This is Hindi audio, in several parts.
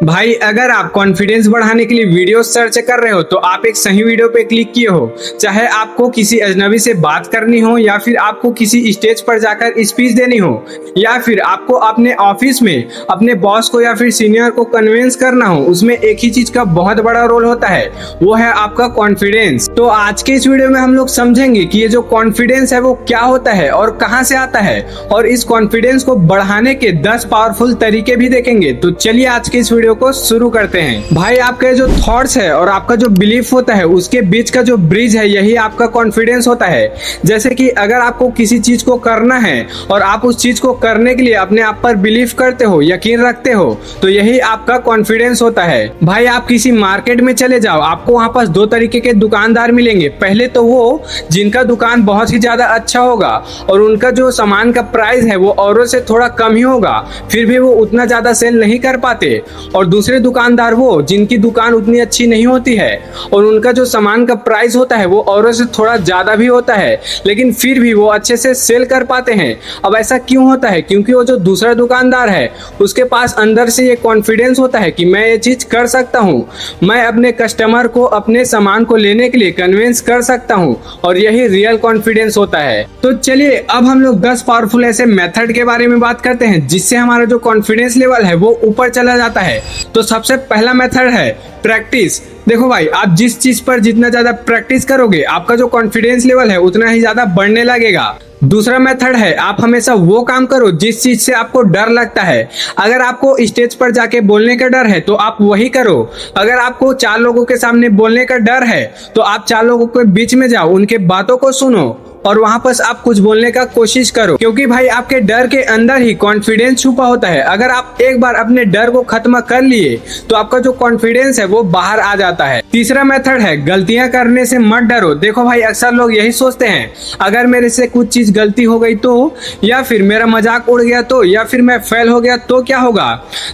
भाई अगर आप कॉन्फिडेंस बढ़ाने के लिए वीडियो सर्च कर रहे हो तो आप एक सही वीडियो पे क्लिक किए हो। चाहे आपको किसी अजनबी से बात करनी हो या फिर आपको किसी स्टेज पर जाकर स्पीच देनी हो या फिर आपको अपने ऑफिस में अपने बॉस को या फिर सीनियर को कन्विंस करना हो, उसमें एक ही चीज का बहुत बड़ा रोल होता है, वो है आपका कॉन्फिडेंस। तो आज के इस वीडियो में हम लोग समझेंगे कि ये जो कॉन्फिडेंस है वो क्या होता है और कहां से आता है, और इस कॉन्फिडेंस को बढ़ाने के 10 पावरफुल तरीके भी देखेंगे। तो चलिए आज के इस वीडियो को शुरू करते हैं। भाई आपके जो थॉट्स है और आपका जो बिलीफ होता है उसके बीच का जो ब्रिज है यही आपका कॉन्फिडेंस होता है। जैसे कि अगर आपको किसी चीज को करना है और आप उस चीज को करने के लिए अपने आप पर बिलीव करते हो, यकीन रखते हो, तो यही आपका कॉन्फिडेंस होता है। भाई आप किसी मार्केट में चले जाओ, आपको वहां पर दो तरीके के दुकानदार मिलेंगे। पहले तो वो जिनका दुकान बहुत ही ज्यादा अच्छा होगा और उनका जो सामान का प्राइस है वो औरों से थोड़ा कम ही होगा, फिर भी वो उतना ज्यादा सेल नहीं कर पाते। और दूसरे दुकानदार वो जिनकी दुकान उतनी अच्छी नहीं होती है और उनका जो सामान का प्राइस होता है वो औरों से थोड़ा ज्यादा भी होता है, लेकिन फिर भी वो अच्छे से सेल कर पाते हैं। अब ऐसा क्यों होता है? क्योंकि वो जो दूसरा दुकानदार है उसके पास अंदर से ये कॉन्फिडेंस होता है कि मैं ये चीज कर सकता हूँ, मैं अपने कस्टमर को अपने सामान को लेने के लिए कन्विंस कर सकता हूँ, और यही रियल कॉन्फिडेंस होता है। तो चलिए अब हम लोग 10 पावरफुल ऐसे मेथड के बारे में बात करते हैं जिससे हमारा जो कॉन्फिडेंस लेवल है वो ऊपर चला जाता है। तो सबसे पहला मेथड है प्रैक्टिस। देखो भाई, आप जिस चीज पर जितना ज्यादा प्रैक्टिस करोगे आपका जो कॉन्फिडेंस लेवल है उतना ही ज्यादा बढ़ने लगेगा। दूसरा मेथड है आप हमेशा वो काम करो जिस चीज से आपको डर लगता है। अगर आपको स्टेज पर जाके बोलने का डर है तो आप वही करो। अगर आपको 4 लोगों के सामने बोलने का डर है तो आप 4 लोगों के बीच में जाओ, उनके बातों को सुनो और वहां पर आप कुछ बोलने का कोशिश करो, क्योंकि भाई आपके डर के अंदर ही कॉन्फिडेंस छुपा होता है। अगर आप एक बार अपने डर को खत्म कर लिए तो आपका जो कॉन्फिडेंस है वो बाहर आ जाता है। तीसरा मेथड है गलतियां करने से मत डरो। देखो भाई, अक्सर लोग यही सोचते हैं अगर मेरे से कुछ चीज गलती हो गई तो, या फिर मेरा मजाक उड़ गया तो, या फिर मैं फेल हो गया तो क्या होगा।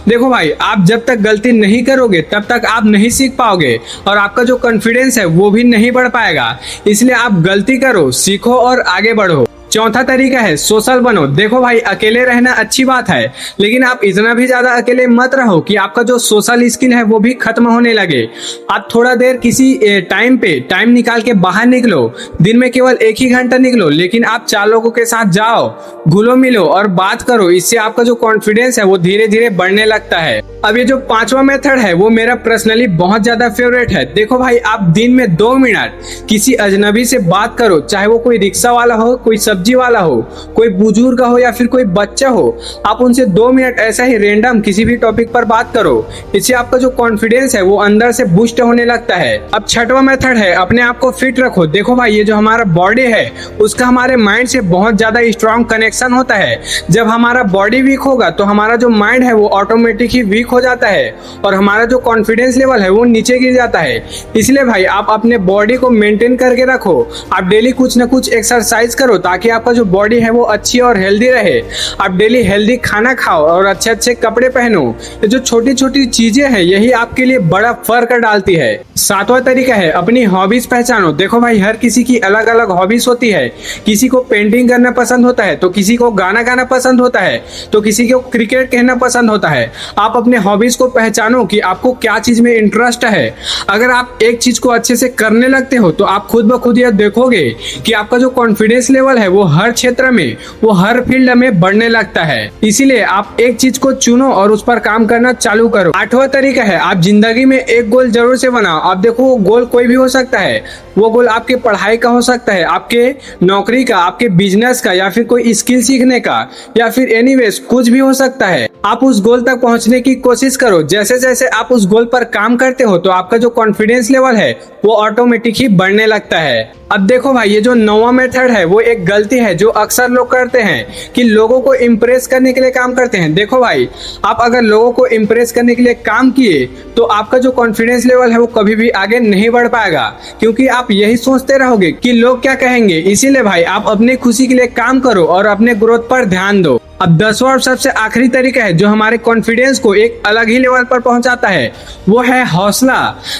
देखो भाई, आप जब तक गलती नहीं करोगे तब तक आप नहीं सीख पाओगे और आपका जो कॉन्फिडेंस है वो भी नहीं बढ़ पाएगा। इसलिए आप गलती करो, सीखो और आगे बढ़ो। चौथा तरीका है सोशल बनो। देखो भाई, अकेले रहना अच्छी बात है, लेकिन आप इतना भी ज्यादा अकेले मत रहो कि आपका जो सोशल स्किल है वो भी खत्म होने लगे। आप थोड़ा देर किसी टाइम पे टाइम निकाल के बाहर निकलो, दिन में केवल 1 ही घंटा निकलो, लेकिन आप 4 लोगों के साथ जाओ, घुलो मिलो और बात करो। इससे आपका जो कॉन्फिडेंस है वो धीरे धीरे बढ़ने लगता है। अब ये जो 5वां मेथड है वो मेरा पर्सनली बहुत ज्यादा फेवरेट है। देखो भाई, आप दिन में 2 मिनट किसी अजनबी से बात करो, चाहे वो कोई रिक्शा वाला हो, कोई सब्जी वाला हो, कोई बुजुर्ग हो या फिर कोई बच्चा हो। आप उनसे 2 मिनट ऐसा ही रेंडम किसी भी टॉपिक पर बात करो। इससे आपका जो कॉन्फिडेंस है वो अंदर से बूस्ट होने लगता है। अब 6वां मेथड है अपने आप को फिट रखो। देखो भाई, ये जो हमारा बॉडी है उसका हमारे माइंड से बहुत ज्यादा स्ट्रॉन्ग कनेक्शन होता है। जब हमारा बॉडी वीक होगा तो हमारा जो माइंड है वो ऑटोमेटिक ही वीक हो जाता है और हमारा जो कॉन्फिडेंस लेवल है वो नीचे गिर जाता है। इसलिए भाई आप अपने बॉडी को मेंटेन करके रखो। आप डेली कुछ ना कुछ एक्सरसाइज करो ताकि आपका जो बॉडी है वो अच्छी और हेल्दी रहे। आप डेली हेल्दी खाना खाओ और अच्छे अच्छे कपड़े पहनो। ये जो छोटी छोटी चीजें हैं यही आपके लिए बड़ा फर्क डालती है। 7वां तरीका है अपनी हॉबीज पहचानो। देखो भाई, हर किसी की अलग अलग हॉबीज होती है। किसी को पेंटिंग करना पसंद होता है, तो किसी को गाना गाना पसंद होता है, तो किसी को क्रिकेट खेलना पसंद होता है। आप अपने हॉबीज को पहचानो कि आपको क्या चीज में इंटरेस्ट है। अगर आप एक चीज को अच्छे से करने लगते हो तो आप खुद ब खुद यह देखोगे कि आपका जो कॉन्फिडेंस लेवल है वो हर क्षेत्र में, वो हर फील्ड में बढ़ने लगता है। इसीलिए आप एक चीज को चुनो और उस पर काम करना चालू करो। 8वां तरीका है आप जिंदगी में एक गोल जरूर से बनाओ। आप देखो, वो गोल कोई भी हो सकता है। वो गोल आपके पढ़ाई का हो सकता है, आपके नौकरी का, आपके बिजनेस का, या फिर कोई स्किल सीखने का, या फिर एनीवेज कुछ भी हो सकता है। आप उस गोल तक पहुंचने की कोशिश करो। जैसे जैसे आप उस गोल पर काम करते हो तो आपका जो कॉन्फिडेंस लेवल है वो ऑटोमेटिक ही बढ़ने लगता है। अब देखो भाई, ये जो 9वां मेथड है वो एक गलती है जो अक्सर लोग करते हैं कि लोगों को इम्प्रेस करने के लिए काम करते हैं। देखो भाई, आप अगर लोगों को इम्प्रेस करने के लिए काम किए तो आपका जो कॉन्फिडेंस लेवल है वो कभी भी आगे नहीं बढ़ पाएगा, क्योंकि आप यही सोचते रहोगे कि लोग क्या कहेंगे। इसीलिए भाई आप अपनी खुशी के लिए काम करो और अपने ग्रोथ पर ध्यान दो। अब 10वां और सबसे आखिरी तरीका है जो हमारे कॉन्फिडेंस को एक अलग ही लेवल पर पहुंचाता है, वो है हौसला।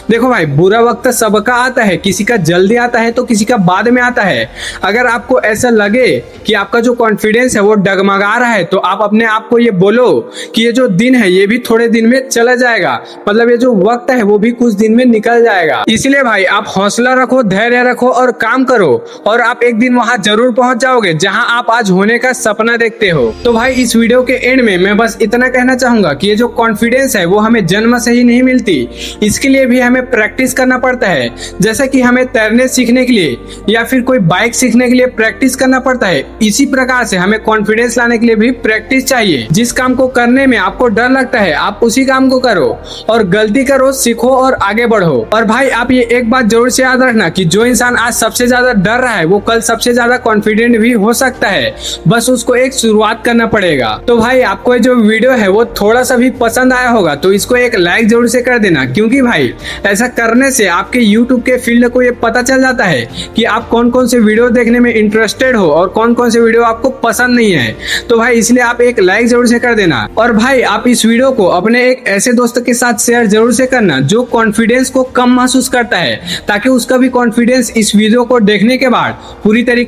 देखो भाई, बुरा वक्त सबका आता है, किसी का जल्दी आता है तो किसी का बाद में आता है। अगर आपको ऐसा लगे कि आपका जो कॉन्फिडेंस है वो डगमगा रहा है, तो आप अपने आप को ये बोलो कि ये जो दिन है ये भी थोड़े दिन में चला जाएगा, मतलब ये जो वक्त है वो भी कुछ दिन में निकल जाएगा। इसलिए भाई आप हौसला रखो, धैर्य रखो और काम करो, और आप एक दिन वहां जरूर पहुंच जाओगे जहां आप आज होने का सपना देखते हो। तो भाई इस वीडियो के एंड में मैं बस इतना कहना चाहूंगा कि ये जो कॉन्फिडेंस है वो हमें जन्म से ही नहीं मिलती, इसके लिए भी हमें प्रैक्टिस करना पड़ता है। जैसे कि हमें तैरने सीखने के लिए या फिर कोई बाइक सीखने के लिए प्रैक्टिस करना पड़ता है, इसी प्रकार से हमें कॉन्फिडेंस लाने के लिए भी प्रैक्टिस चाहिए। जिस काम को करने में आपको डर लगता है आप उसी काम को करो, और गलती करो, सीखो और आगे बढ़ो। और भाई आप ये एक बात जरूर से याद रखना कि जो इंसान आज सबसे ज्यादा डर रहा है वो कल सबसे ज्यादा कॉन्फिडेंट भी हो सकता है, बस उसको एक शुरुआत करना पड़ेगा। तो भाई आपको जो वीडियो है वो थोड़ा सा भी पसंद आया होगा तो इसको एक लाइक जरूर से कर देना, क्योंकि भाई ऐसा करने से आपके YouTube के फील्ड को ये पता चल जाता है कि आप कौन कौन से वीडियो देखने में इंटरेस्टेड हो और कौन कौन से वीडियो आपको पसंद नहीं है। तो भाई इसलिए आप एक लाइक जरूर से कर देना। और भाई आप इस वीडियो को अपने एक ऐसे दोस्त के साथ शेयर जरूर से करना जो कॉन्फिडेंस को कम महसूस करता है, ताकि उसका भी कॉन्फिडेंस इस वीडियो को देखने के बाद पूरी तरीके